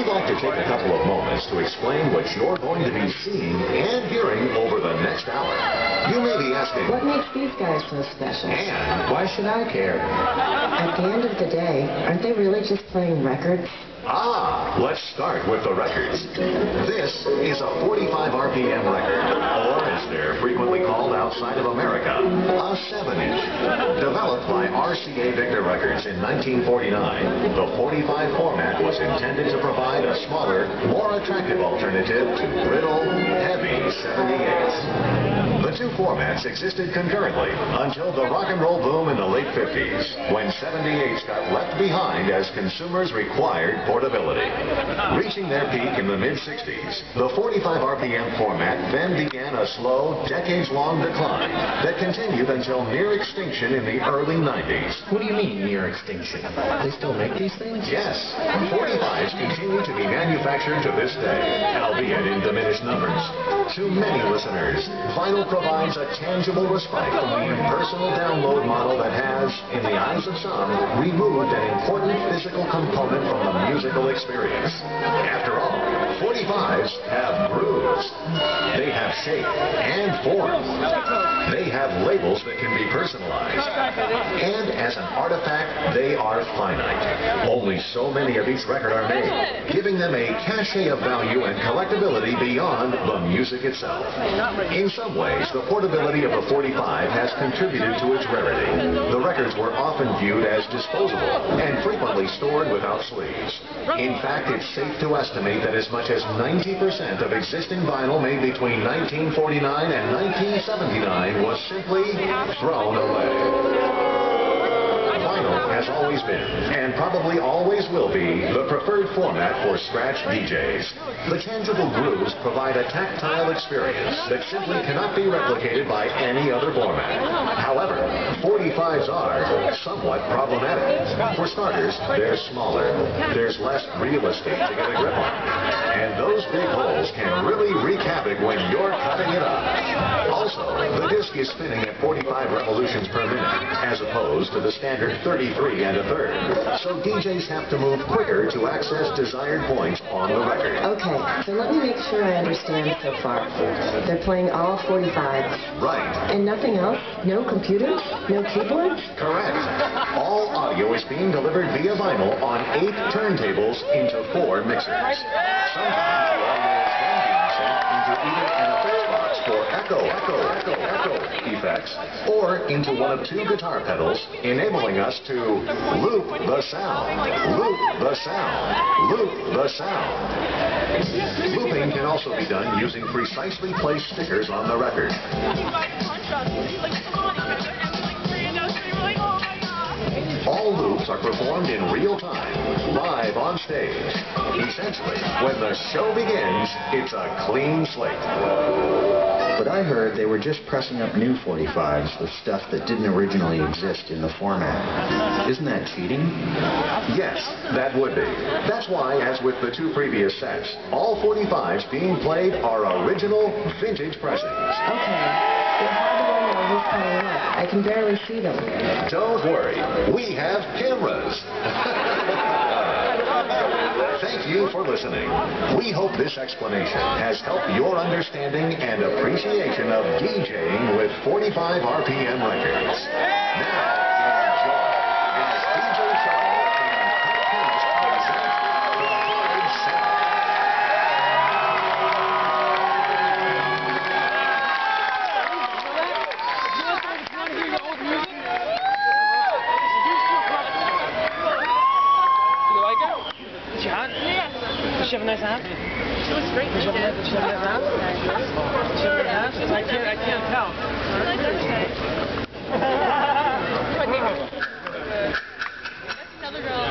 we'd like to take a couple of moments to explain what you're going to be seeing and hearing over the next hour. You may be asking, what makes these guys so special? And why should I care? At the end of the day, aren't they really just playing records? Let's start with the records. This is a 45 RPM record, or as they're frequently called outside of America, a 7-inch. Developed by RCA Victor Records in 1949, the 45 format was intended to provide a smaller, more attractive alternative to brittle, heavy 78s. The two formats existed concurrently until the rock and roll boom in the late 50s, when 78s got left behind as consumers required portability. Reaching their peak in the mid-60s, the 45 RPM format then began a slow, decades-long decline that continued until near extinction in the early 90s. What do you mean, near extinction? They still make these things? Yes. 45s continue to be manufactured to this day, albeit in diminished numbers. To many listeners, vinyl provides a tangible respite from the impersonal download model that has, in the eyes of some, removed an important physical component from the musical experience. After all, 45s have grooves. They have shape and form. They have labels that can be personalized. And as an artifact, they are finite. Only so many of each record are made, giving them a cachet of value and collectability beyond the music itself. In some ways, the portability of the 45 has contributed to its rarity. The records were often viewed as disposable and frequently stored without sleeves. In fact, it's safe to estimate that as much as 90% of existing vinyl made between 1949 and 1979 was simply thrown away. Vinyl has always been, and probably always will be, the preferred format for scratch DJs. The tangible grooves provide a tactile experience that simply cannot be replicated by any other format. However, 45s are somewhat problematic. For starters, they're smaller. There's less real estate to get a grip on. And those big holes can really wreak havoc when you're cutting it up. Also, the disc is spinning at 45 revolutions per minute, as opposed to the standard 33 and a third. So DJs have to move quicker to access desired points on the record. Okay, so let me make sure I understand so far. They're playing all 45s. Right. And nothing else? No computers? No keyboards? Correct. All audio is being delivered via vinyl on 8 turntables into 4 mixers. Sometimes the audio is then being sent into either an effects box for echo effects, or into one of 2 guitar pedals, enabling us to loop the sound, loop the sound, loop the sound. Looping can also be done using precisely placed stickers on the record. All loops are performed in real time, live on stage. Essentially, when the show begins, it's a clean slate. But I heard they were just pressing up new 45s with stuff that didn't originally exist in the format. Isn't that cheating? Yes, that would be. That's why, as with the 2 previous sets, all 45s being played are original, vintage pressings. Okay. Well, how do I know who's playing what? I can barely see them. Don't worry, we have cameras. Thank you for listening. We hope this explanation has helped your understanding and appreciation of DJing with 45 RPM records. Now, enjoy as DJ Charles and chemist present the Hard Sound. Does she have a nice app? She looks great. Does she have a nice app? Does she have a nice app? I can't tell. Another girl.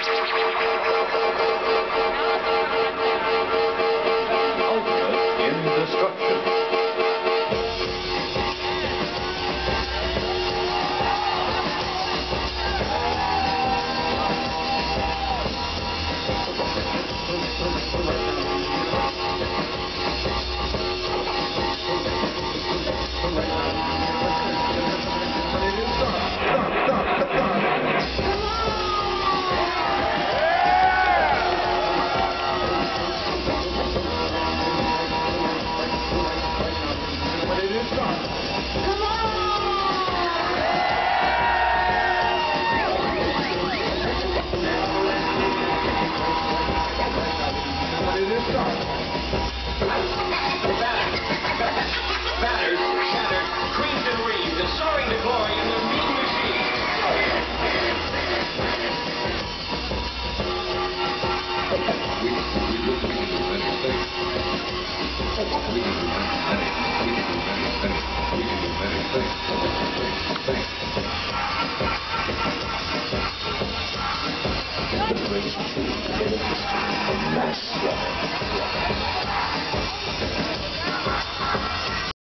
Ultimate indestruction. Battered, shattered, creamed and reamed, and soaring to glory in the mean machine. The greatest machine in the history of mass slaughter.